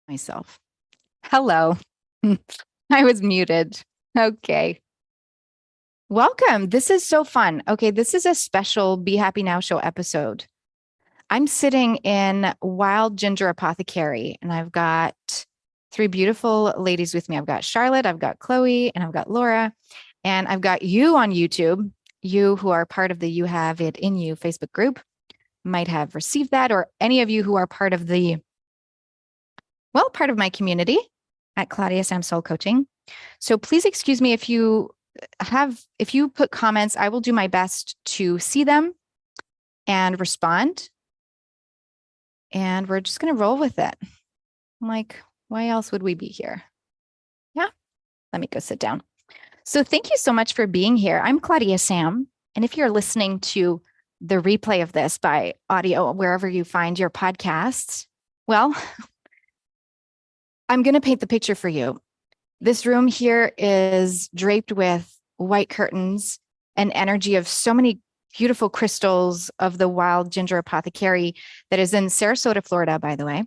Myself. Hello. I was muted. Okay. Welcome. This is so fun. Okay, this is a special Be Happy Now show episode. I'm sitting in Wild Ginger Apothecary, and I've got three beautiful ladies with me. I've got Charlotte, I've got Chloe, and I've got Laura, and I've got you on YouTube. You who are part of the You Have It In You Facebook group might have received that, or any of you who are part of part of my community at Claudia-Sam Soul Coaching. So please excuse me if you put comments. I will do my best to see them and respond. And we're just going to roll with it. I'm like, why else would we be here? Yeah, let me go sit down. So thank you so much for being here. I'm Claudia-Sam. And if you're listening to the replay of this by audio, wherever you find your podcasts, well, I'm going to paint the picture for you. This room here is draped with white curtains and energy of so many beautiful crystals of the Wild Ginger Apothecary that is in Sarasota, Florida, by the way.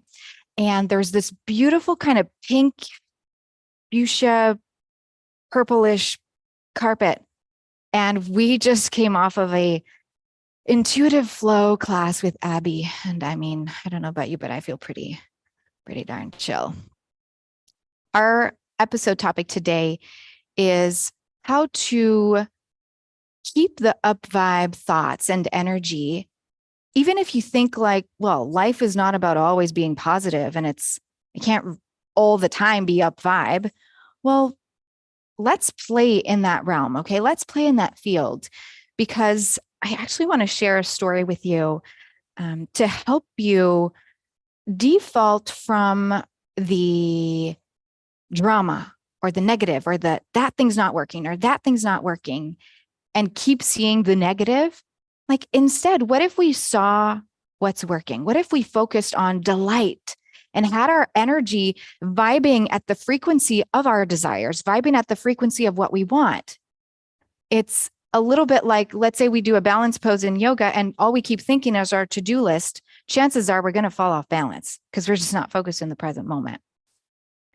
And there's this beautiful kind of pink, fuchsia, purplish carpet. And we just came off of a intuitive flow class with Abby. And I mean, I don't know about you, but I feel pretty darn chill. Our episode topic today is how to keep the up vibe thoughts and energy, even if you think like, well, life is not about always being positive and it can't all the time be up vibe. Well, let's play in that realm. Okay. Let's play in that field, because I actually want to share a story with you to help you default from the drama or the negative or that thing's not working or that thing's not working and keep seeing the negative. Like instead, what if we saw what's working? What if we focused on delight and had our energy vibing at the frequency of our desires, vibing at the frequency of what we want? It's a little bit like, let's say we do a balance pose in yoga and all we keep thinking is our to-do list. Chances are we're going to fall off balance because we're just not focused in the present moment.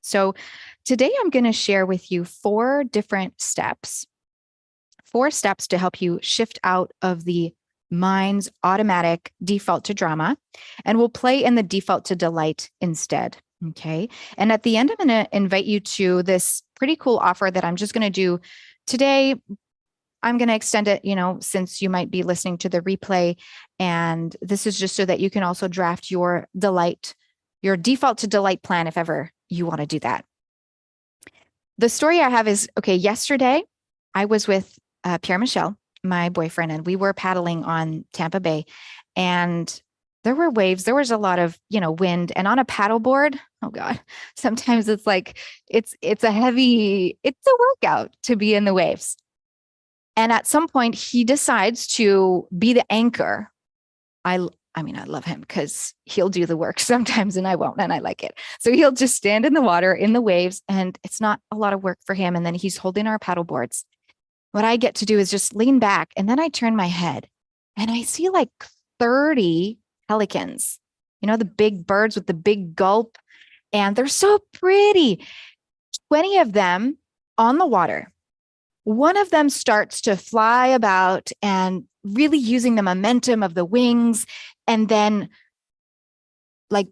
So today I'm going to share with you four steps to help you shift out of the mind's automatic default to drama, and we'll play in the default to delight instead. Okay. And at the end, I'm going to invite you to this pretty cool offer that I'm just going to do today. I'm going to extend it, since you might be listening to the replay. And this is just so that you can also draft your default to delight plan if ever you want to do that. The story I have is, okay, yesterday I was with Pierre Michel, my boyfriend, and we were paddling on Tampa Bay, and there were waves. There was a lot of, wind, and on a paddleboard, oh God, sometimes it's like, it's a workout to be in the waves. And at some point he decides to be the anchor. I mean, I love him because he'll do the work sometimes and I won't, and I like it. So he'll just stand in the water in the waves and it's not a lot of work for him. And then he's holding our paddle boards. What I get to do is just lean back, and then I turn my head and I see like 30 pelicans, the big birds with the big gulp, and they're so pretty. 20 of them on the water. One of them starts to fly about and really using the momentum of the wings. And then, like,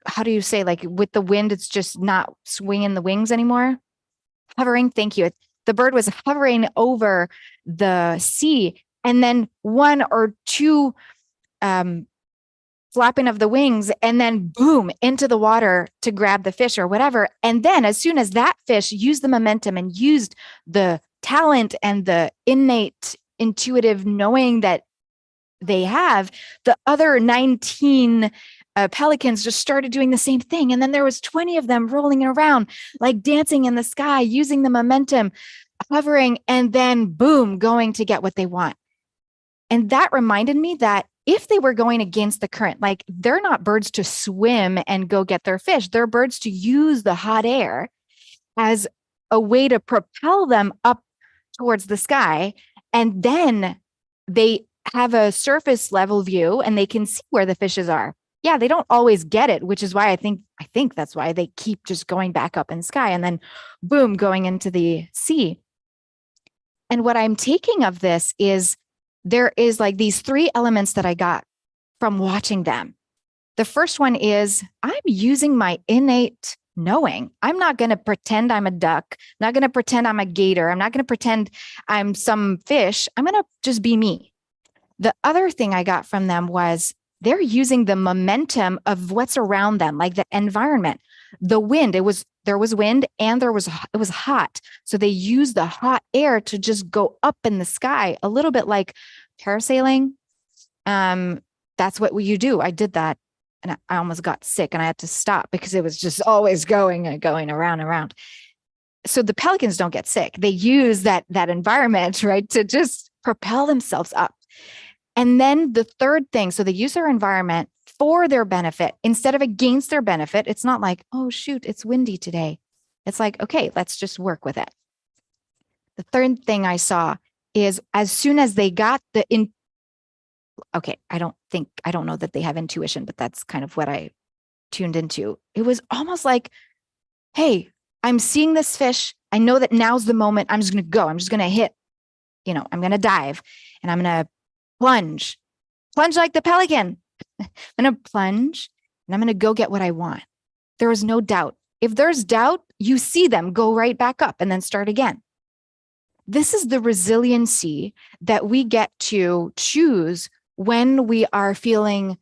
how do you say, like with the wind, it's just not swinging the wings anymore? Hovering. Thank you. The bird was hovering over the sea, and then one or two flapping of the wings, and then boom, into the water to grab the fish or whatever. And then as soon as that fish used the momentum and used the talent and the innate intuitive knowing that they have, the other 19 pelicans just started doing the same thing. And then there was 20 of them rolling around, like dancing in the sky, using the momentum, hovering, and then boom, going to get what they want. And that reminded me that if they were going against the current, like they're not birds to swim and go get their fish, they're birds to use the hot air as a way to propel them up towards the sky. And then they have a surface level view and they can see where the fishes are. Yeah, they don't always get it, which is why I think that's why they keep just going back up in the sky and then boom, going into the sea. And what I'm taking of this is there is like these three elements that I got from watching them. The first one is I'm using my innate knowing. I'm not going to pretend I'm a duck. I'm not going to pretend I'm a gator. I'm not going to pretend I'm some fish. I'm going to just be me. The other thing I got from them was they're using the momentum of what's around them, like the environment, the wind. There was wind and it was hot. So they use the hot air to just go up in the sky, a little bit like parasailing. That's what you do. I did that and I almost got sick and I had to stop because it was just always going and going around and around. So the pelicans don't get sick. They use that environment, right, to just propel themselves up. And then the third thing, so they use their environment for their benefit instead of against their benefit. It's not like, oh, shoot, it's windy today. It's like, okay, let's just work with it. The third thing I saw is as soon as they got okay, I don't know that they have intuition, but that's kind of what I tuned into. It was almost like, hey, I'm seeing this fish. I know that now's the moment. I'm just going to go. I'm just going to hit, I'm going to dive and I'm going to plunge like the pelican. I'm going to plunge and I'm going to go get what I want. There was no doubt. If there's doubt, you see them go right back up and then start again. This is the resiliency that we get to choose when we are feeling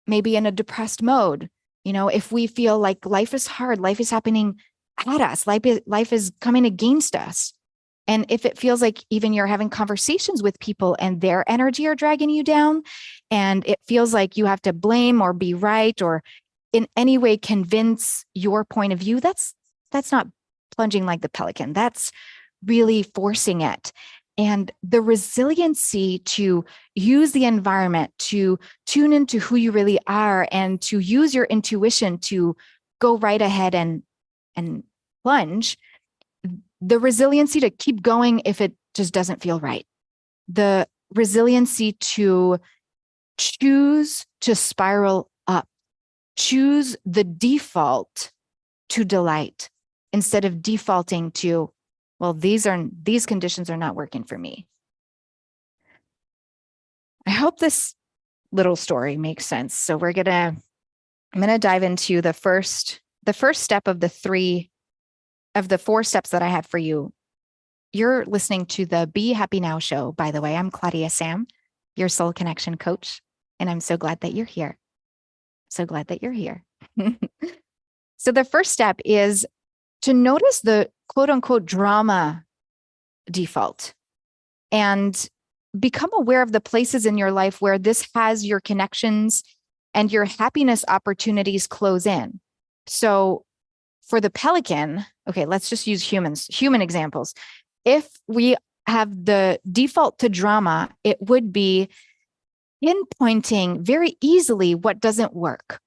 maybe in a depressed mode. If we feel like life is hard, life is happening at us, life is coming against us. And if it feels like even you're having conversations with people and their energy are dragging you down, and it feels like you have to blame or be right or in any way convince your point of view, that's not plunging like the pelican. That's really forcing it. And the resiliency to use the environment, to tune into who you really are, and to use your intuition to go right ahead and plunge, the resiliency to keep going if it just doesn't feel right, the resiliency to choose to spiral up, choose the default to delight instead of defaulting to, well, these conditions are not working for me. I hope this little story makes sense. So I'm going to dive into the first step of the 4 steps that I have for you. You're listening to the Be Happy Now show, by the way. I'm Claudia-Sam, your soul connection coach, and I'm so glad that you're here. So glad that you're here. So the first step is to notice the quote unquote drama default and become aware of the places in your life where this has your connections and your happiness opportunities close in. So for the pelican, okay, let's just use human examples. If we have the default to drama, it would be pinpointing very easily what doesn't work.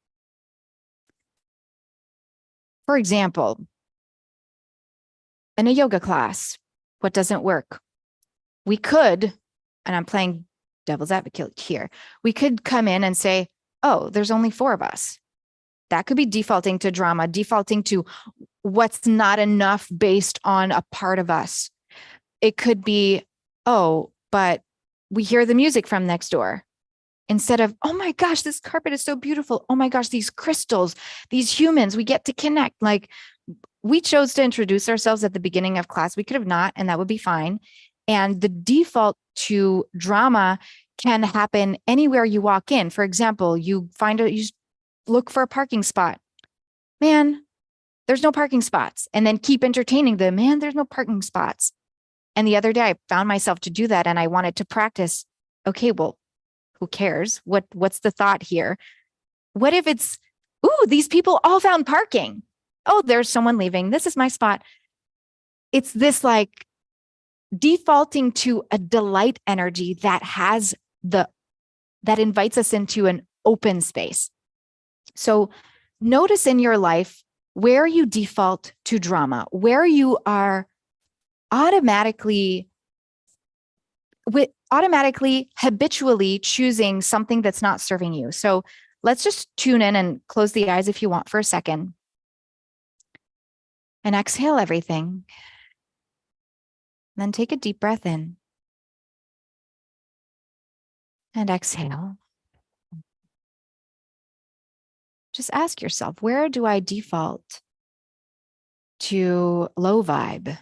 For example, in a yoga class, what doesn't work? We could, and I'm playing devil's advocate here, we could come in and say, oh, there's only 4 of us. That could be defaulting to drama, defaulting to what's not enough based on a part of us. It could be, oh, but we hear the music from next door. Instead of, oh my gosh, this carpet is so beautiful. Oh my gosh, these crystals, these humans, we get to connect. Like, we chose to introduce ourselves at the beginning of class. We could have not, and that would be fine. And the default to drama can happen anywhere you walk in. For example, you look for a parking spot. Man, there's no parking spots. And then keep entertaining them. Man, there's no parking spots. And the other day I found myself to do that and I wanted to practice. Okay, well, who cares? What's the thought here? What if it's, ooh, these people all found parking. Oh, there's someone leaving. This is my spot. It's this like defaulting to a delight energy that that invites us into an open space. So notice in your life where you default to drama, where you are automatically habitually choosing something that's not serving you. So let's just tune in and close the eyes if you want for a second. And exhale everything. Then take a deep breath in. And exhale. Just ask yourself, where do I default to low vibe,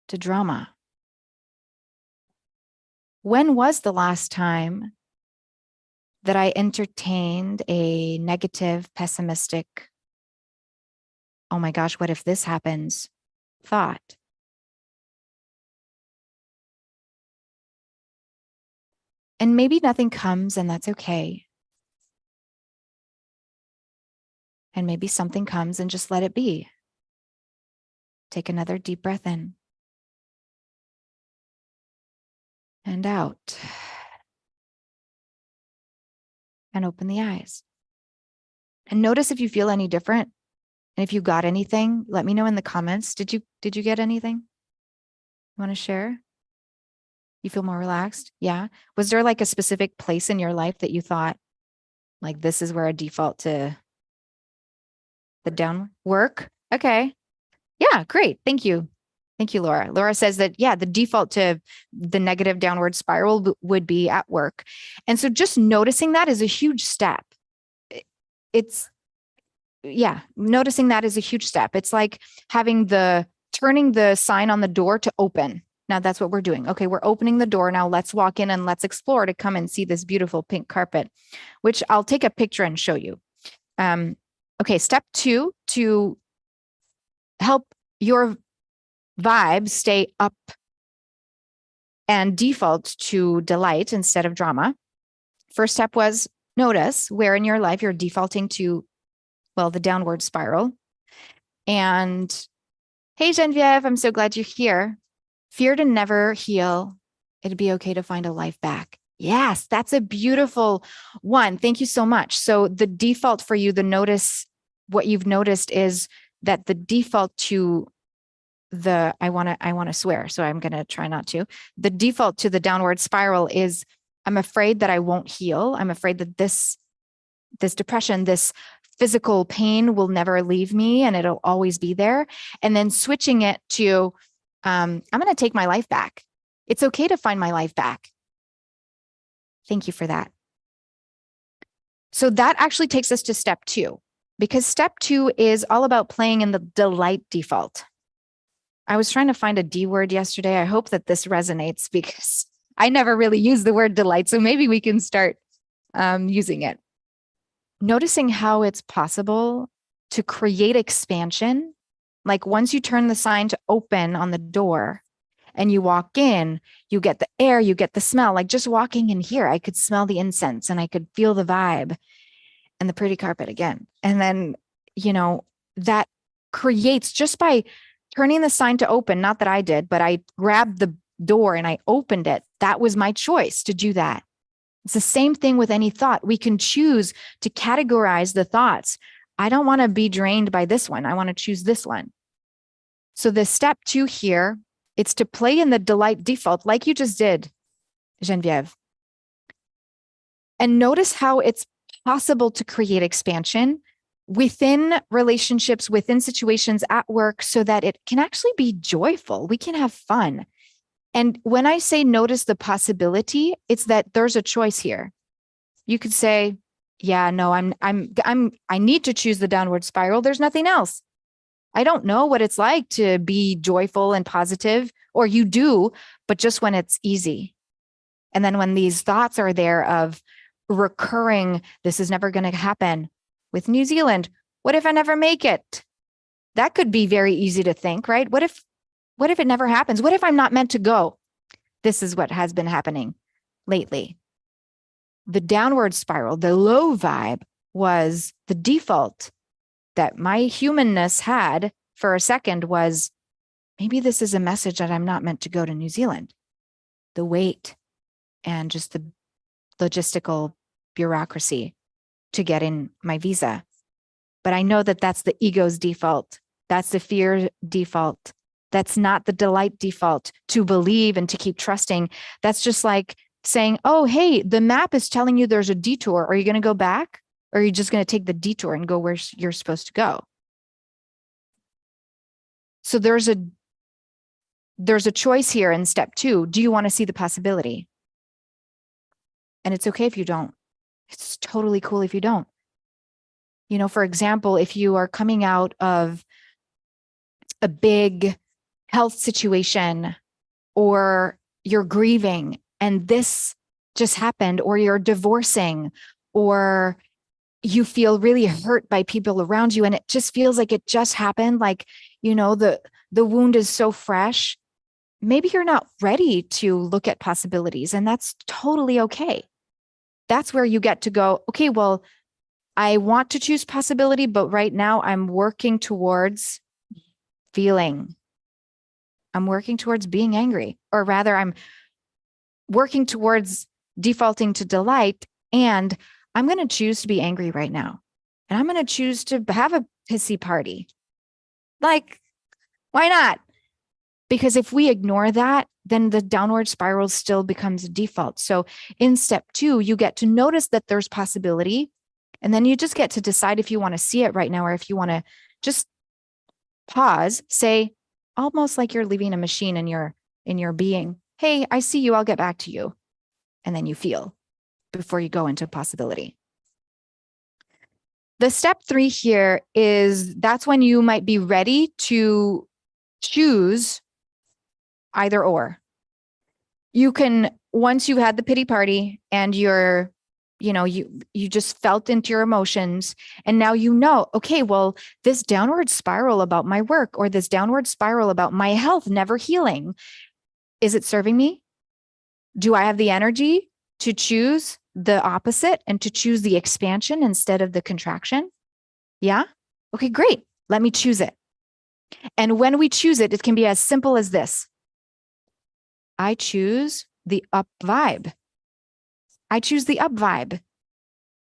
to drama? When was the last time that I entertained a negative, pessimistic, oh my gosh, what if this happens, thought? And maybe nothing comes, and that's okay. And maybe something comes, and just let it be. Take another deep breath in and out. And open the eyes. And notice if you feel any different. And if you got anything, let me know in the comments. Did you get anything? You want to share? You feel more relaxed? Yeah. Was there like a specific place in your life that you thought, like, this is where I default to the downward work? Okay. Yeah, great. Thank you. Thank you, Laura. Laura says that, yeah, the default to the negative downward spiral would be at work. And so just noticing that is a huge step. It's, yeah, noticing that is a huge step. It's like turning the sign on the door to open. Now that's what we're doing. Okay, we're opening the door. Now let's walk in and let's explore to come and see this beautiful pink carpet, which I'll take a picture and show you. Okay, step 2, to help your vibe stay up and default to delight instead of drama. First step was notice where in your life you're defaulting to, well, the downward spiral. And hey, Genevieve, I'm so glad you're here. Fear to never heal. It'd be okay to find a life back. Yes, that's a beautiful one. Thank you so much. So the default for you, what you've noticed is that the default to I want to swear, so I'm going to try not to. The default to the downward spiral is, I'm afraid that I won't heal. I'm afraid that this depression, this physical pain will never leave me and it'll always be there. And then switching it to, I'm going to take my life back. It's okay to find my life back. Thank you for that. So that actually takes us to step 2, because step 2 is all about playing in the delight default. I was trying to find a D word yesterday. I hope that this resonates because I never really use the word delight. So maybe we can start using it. Noticing how it's possible to create expansion. Like once you turn the sign to open on the door and you walk in, you get the air, you get the smell. Like just walking in here, I could smell the incense and I could feel the vibe and the pretty carpet again. And then, that creates, just by turning the sign to open, not that I did, but I grabbed the door and I opened it. That was my choice to do that. It's the same thing with any thought. We can choose to categorize the thoughts. I don't want to be drained by this one. I want to choose this one. So the step 2 here, it's to play in the delight default like you just did, Genevieve. And notice how it's possible to create expansion within relationships, within situations at work, so that it can actually be joyful. We can have fun. And when I say notice the possibility, it's that there's a choice here. You could say, yeah, no, I need to choose the downward spiral. There's nothing else. I don't know what it's like to be joyful and positive, or you do, but just when it's easy. And then when these thoughts are there of recurring, this is never going to happen. With New Zealand, what if I never make it? That could be very easy to think, right? What if it never happens? What if I'm not meant to go? This is what has been happening lately. The downward spiral, the low vibe, was the default that my humanness had for a second was, maybe this is a message that I'm not meant to go to New Zealand. The wait and just the logistical bureaucracy to get in my visa. But I know that that's the ego's default. That's the fear default. That's not the delight default, to believe and to keep trusting. That's just like saying, oh, hey, the map is telling you there's a detour. Are you going to go back? Or are you just going to take the detour and go where you're supposed to go? So there's a choice here in step 2. Do you want to see the possibility? And it's okay if you don't. It's totally cool if you don't. You know, for example, if you are coming out of a big health situation, or you're grieving and this just happened, or you're divorcing, or you feel really hurt by people around you and it just feels like it just happened, like, you know, the wound is so fresh. Maybe you're not ready to look at possibilities, and that's totally okay. That's where you get to go, okay, well, I want to choose possibility, but right now I'm working towards feeling. I'm working towards being angry, or rather, I'm working towards defaulting to delight, and I'm going to choose to be angry right now. And I'm going to choose to have a pissy party. Like, why not? Because if we ignore that, then the downward spiral still becomes a default. So in step 2, you get to notice that there's possibility. And then you just get to decide if you want to see it right now, or if you want to just pause, say, almost like you're leaving a machine in your being. Hey, I see you. I'll get back to you. And then you feel before you go into possibility. The step 3 here is that's when you might be ready to choose either or. You can, once you've had the pity party and you just felt into your emotions, and now you know, okay, well, this downward spiral about my work, or this downward spiral about my health never healing, is it serving me? Do I have the energy to choose the opposite and to choose the expansion instead of the contraction? Yeah? Okay, great. Let me choose it. And when we choose it, it can be as simple as this. I choose the up vibe. I choose the up vibe.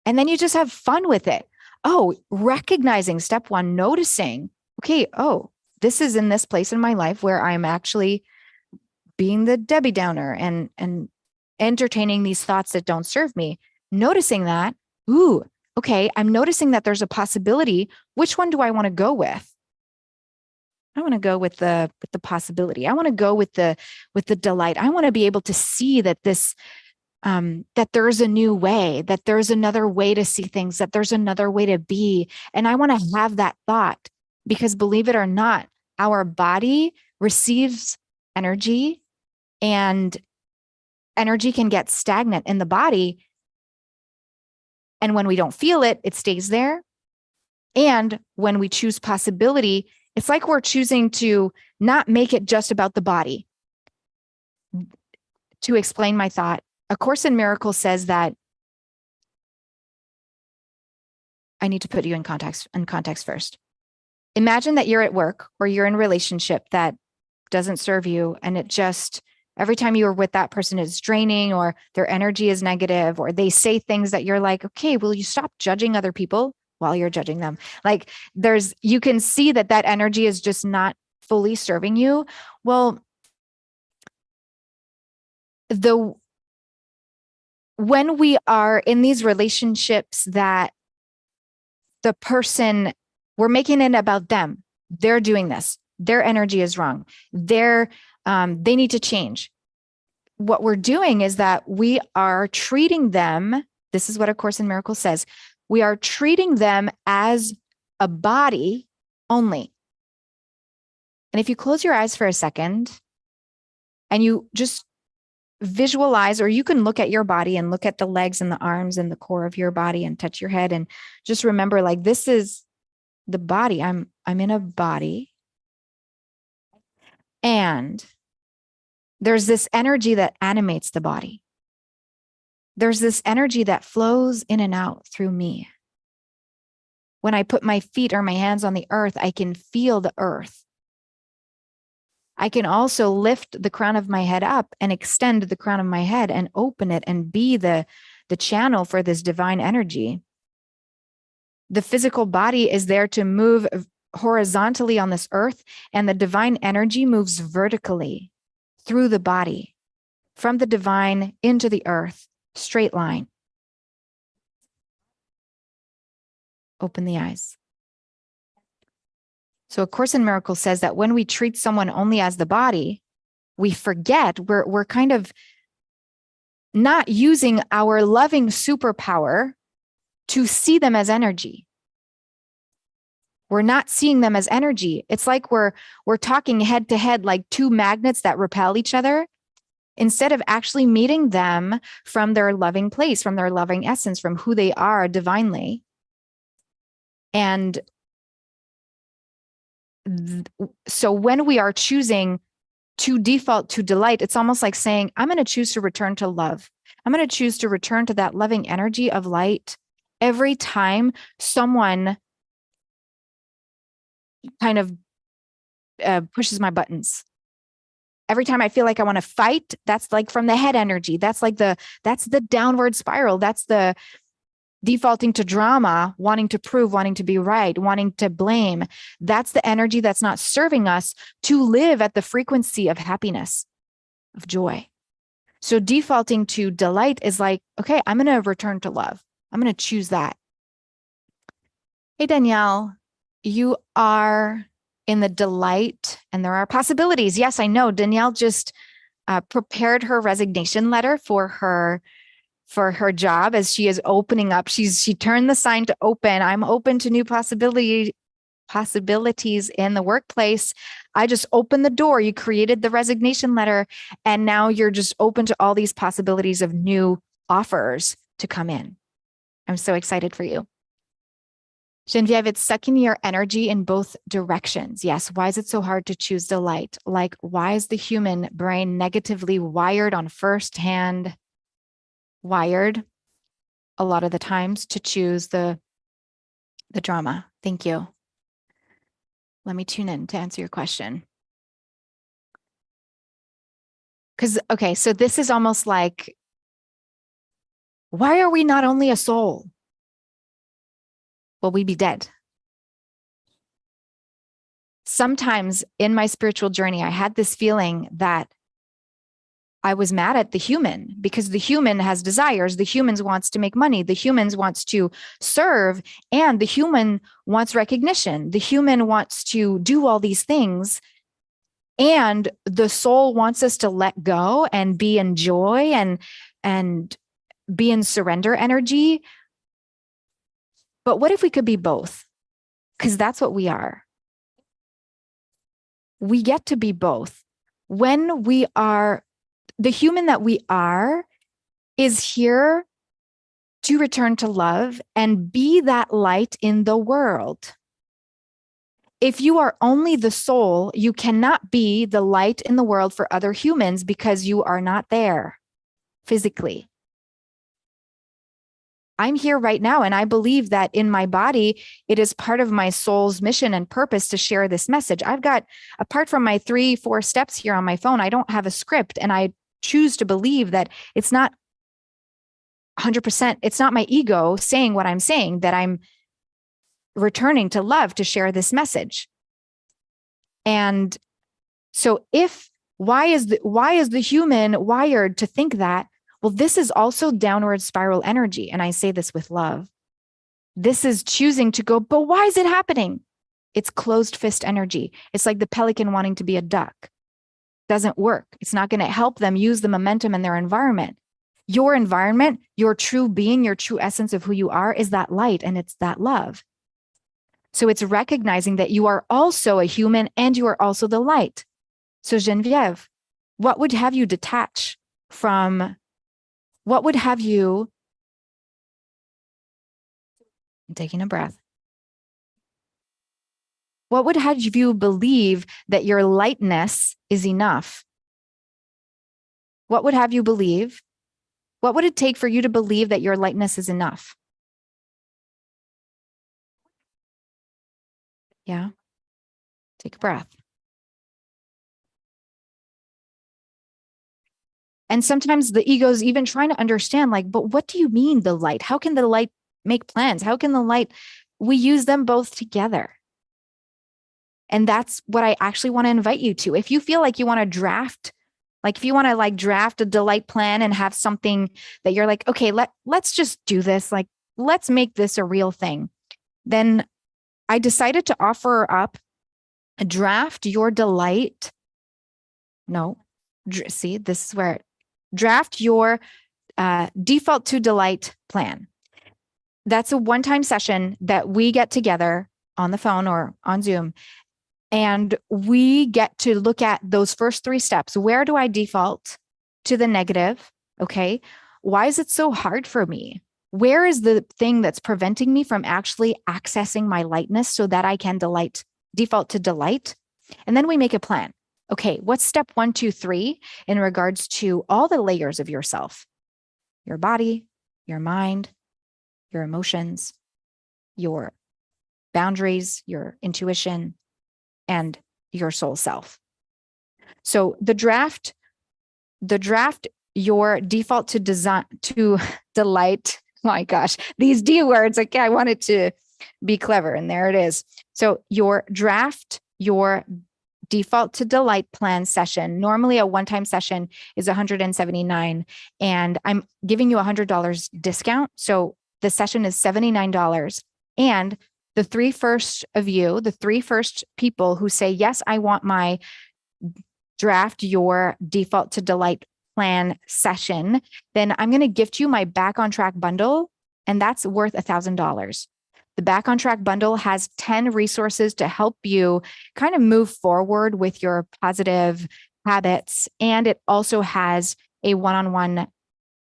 And then you just have fun with it. Oh, recognizing step 1, noticing, okay, oh, this is in this place in my life where I'm actually being the Debbie Downer and entertaining these thoughts that don't serve me. Noticing that, ooh, okay, I'm noticing that there's a possibility. Which one do I want to go with? I want to go with the possibility. I want to go with the delight. I want to be able to see that this that there's a new way, that there's another way to see things, that there's another way to be. And I want to have that thought, because believe it or not, our body receives energy, and energy can get stagnant in the body. And when we don't feel it, it stays there. And when we choose possibility, it's like we're choosing to not make it just about the body. To explain my thought, A Course in Miracles says that I need to put you in context first. Imagine that you're at work, or you're in a relationship that doesn't serve you, and it just, every time you are with that person, is draining, or their energy is negative, or they say things that you're like, okay, will you stop judging other people while you're judging them? Like, you can see that energy is just not fully serving you. Well, when we are in these relationships that the person, we're making it about them, they're doing this, their energy is wrong, they need to change. What we're doing is that we are treating them, this is what A Course in Miracles says, we are treating them as a body only. And if you close your eyes for a second and you just visualize, or you can look at your body and look at the legs and the arms and the core of your body and touch your head, and just remember, like, this is the body. I'm in a body, and there's this energy that animates the body. There's this energy that flows in and out through me. When I put my feet or my hands on the earth, I can feel the earth. I can also lift the crown of my head up and extend the crown of my head and open it and be the channel for this divine energy. The physical body is there to move horizontally on this earth, and the divine energy moves vertically through the body, from the divine into the earth, straight line. Open the eyes. So A Course in Miracles says that when we treat someone only as the body, we forget, we're kind of not using our loving superpower to see them as energy. We're not seeing them as energy. It's like we're talking head to head like two magnets that repel each other, instead of actually meeting them from their loving place, from their loving essence, from who they are divinely. And so when we are choosing to default to delight, it's almost like saying, I'm going to choose to return to love. I'm going to choose to return to that loving energy of light every time someone kind of pushes my buttons. Every time I feel like I want to fight, that's like from the head energy. That's the downward spiral. That's the defaulting to drama, wanting to prove, wanting to be right, wanting to blame. That's the energy that's not serving us to live at the frequency of happiness, of joy. So defaulting to delight is like, okay, I'm going to return to love. I'm going to choose that. Hey, Danielle, you are in the delight and there are possibilities. Yes, I know. Danielle just prepared her resignation letter for her job as she is opening up. She turned the sign to open. I'm open to new possibilities in the workplace. I just opened the door. You created the resignation letter, and now you're just open to all these possibilities of new offers to come in. I'm so excited for you. Genevieve, it's sucking your energy in both directions. Yes. Why is it so hard to choose delight? Like, why is the human brain negatively wired on firsthand wired a lot of the times to choose the drama? Thank you. Let me tune in to answer your question. Okay, so this is almost like, why are we not only a soul? Well, we'd be dead. Sometimes in my spiritual journey, I had this feeling that I was mad at the human because the human has desires. The human wants to make money. The human wants to serve, and the human wants recognition. The human wants to do all these things. And the soul wants us to let go and be in joy and be in surrender energy. But what if we could be both? Because that's what we are. We get to be both. When we are, the human that we are is here to return to love and be that light in the world. If you are only the soul, you cannot be the light in the world for other humans because you are not there physically. I'm here right now, and I believe that in my body, it is part of my soul's mission and purpose to share this message. I've got, apart from my 3-4 steps here on my phone, I don't have a script, and I choose to believe that it's not 100%, it's not my ego saying what I'm saying, that I'm returning to love to share this message. And so why is the human wired to think that? Well, this is also downward spiral energy. And I say this with love. This is choosing to go, but why is it happening? It's closed fist energy. It's like the pelican wanting to be a duck. Doesn't work. It's not going to help them use the momentum in their environment. Your environment, your true being, your true essence of who you are is that light, and it's that love. So it's recognizing that you are also a human and you are also the light. So Genevieve, what would have you detach from? What would have you, taking a breath, what would have you believe that your lightness is enough? What would have you believe? What would it take for you to believe that your lightness is enough? Yeah. Take a breath. And sometimes the ego is even trying to understand, like, but what do you mean the light? How can the light make plans? How can the light, we use them both together. And that's what I actually want to invite you to. If you feel like you want to draft Like if you want to like draft a delight plan and have something that you're like, okay, let's just do this. Like, let's make this a real thing. Then I decided to offer up a draft your delight. No, see, this is where draft your default to delight plan. That's a one-time session that we get together on the phone or on Zoom, and we get to look at those first 3 steps. Where do I default to the negative? Okay. Why is it so hard for me? Where is the thing that's preventing me from actually accessing my lightness so that I can default to delight? And then we make a plan. Okay, what's step 1, 2, 3 in regards to all the layers of yourself? Your body, your mind, your emotions, your boundaries, your intuition, and your soul self. So the draft, your default to delight. My gosh, these D words, like I wanted to be clever, and there it is. So your draft, your default to delight plan session. Normally a one-time session is $179, and I'm giving you $100 discount. So the session is $79. And the 3 first of you, the 3 first people who say, yes, I want my draft your default to delight plan session, then I'm going to gift you my Back on Track bundle, and that's worth $1,000. The Back on Track bundle has 10 resources to help you kind of move forward with your positive habits. And it also has a one-on-one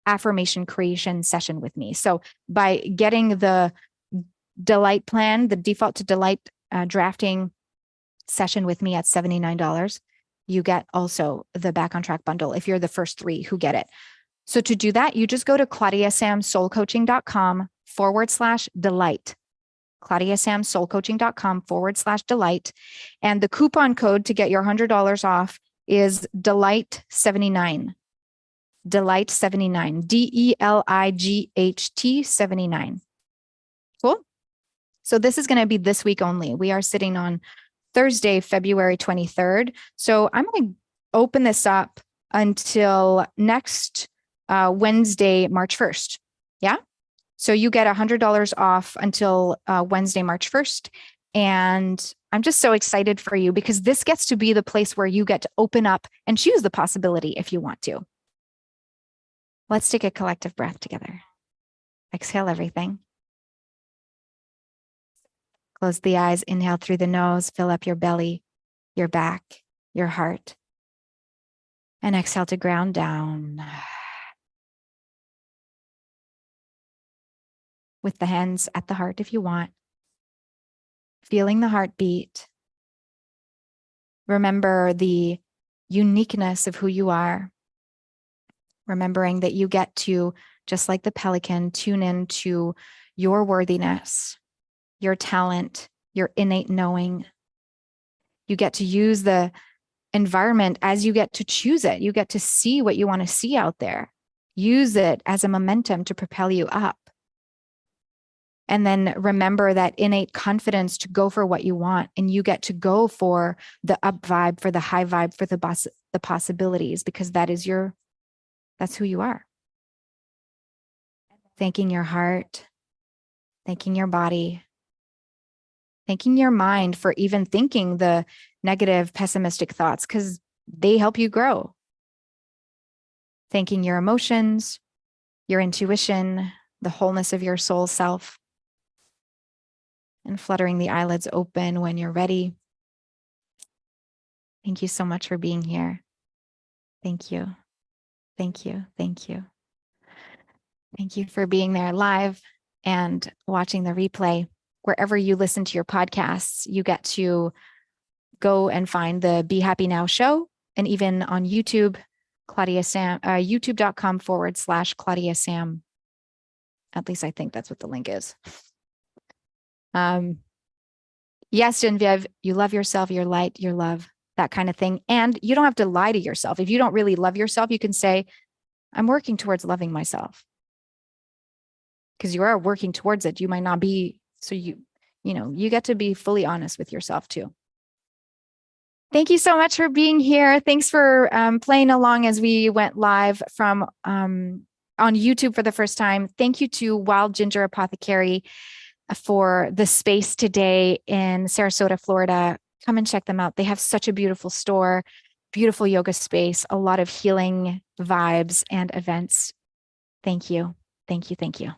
affirmation creation session with me. So by getting the delight plan, the default to delight drafting session with me at $79, you get also the Back on Track bundle if you're the first 3 who get it. So to do that, you just go to claudiasamsoulcoaching.com/delight. claudiasamsoulcoaching.com/delight. And the coupon code to get your $100 off is delight79. Delight79. DELIGHT 79. Cool. So this is going to be this week only. We are sitting on Thursday, February 23rd. So I'm going to open this up until next Wednesday, March 1st. Yeah. So you get $100 off until Wednesday, March 1st. And I'm just so excited for you because this gets to be the place where you get to open up and choose the possibility if you want to. Let's take a collective breath together. Exhale everything. Close the eyes, inhale through the nose, fill up your belly, your back, your heart. And exhale to ground down. With the hands at the heart if you want. Feeling the heartbeat. Remember the uniqueness of who you are. Remembering that you get to, just like the pelican, tune into your worthiness, your talent, your innate knowing. You get to use the environment as you get to choose it. You get to see what you want to see out there. Use it as a momentum to propel you up. And then remember that innate confidence to go for what you want. And you get to go for the up vibe, for the high vibe, for the possibilities, because that's who you are. Thanking your heart, thanking your body, thanking your mind for even thinking the negative, pessimistic thoughts, because they help you grow. Thanking your emotions, your intuition, the wholeness of your soul self. And fluttering the eyelids open when you're ready. Thank you so much for being here. Thank you. Thank you. Thank you. Thank you for being there live and watching the replay. Wherever you listen to your podcasts, you get to go and find the Be Happy Now show. And even on YouTube, Claudia-Sam, youtube.com/Claudia-Sam. At least I think that's what the link is. Yes, Genevieve, you love yourself, your light, your love, that kind of thing. And you don't have to lie to yourself. If you don't really love yourself, you can say, I'm working towards loving myself. Because you are working towards it. You might not be. So you get to be fully honest with yourself too. Thank you so much for being here. Thanks for playing along as we went live from on YouTube for the first time. Thank you to Wild Ginger Apothecary for the space today in Sarasota, Florida. Come and check them out. They have such a beautiful store, beautiful yoga space, a lot of healing vibes and events. Thank you. Thank you. Thank you.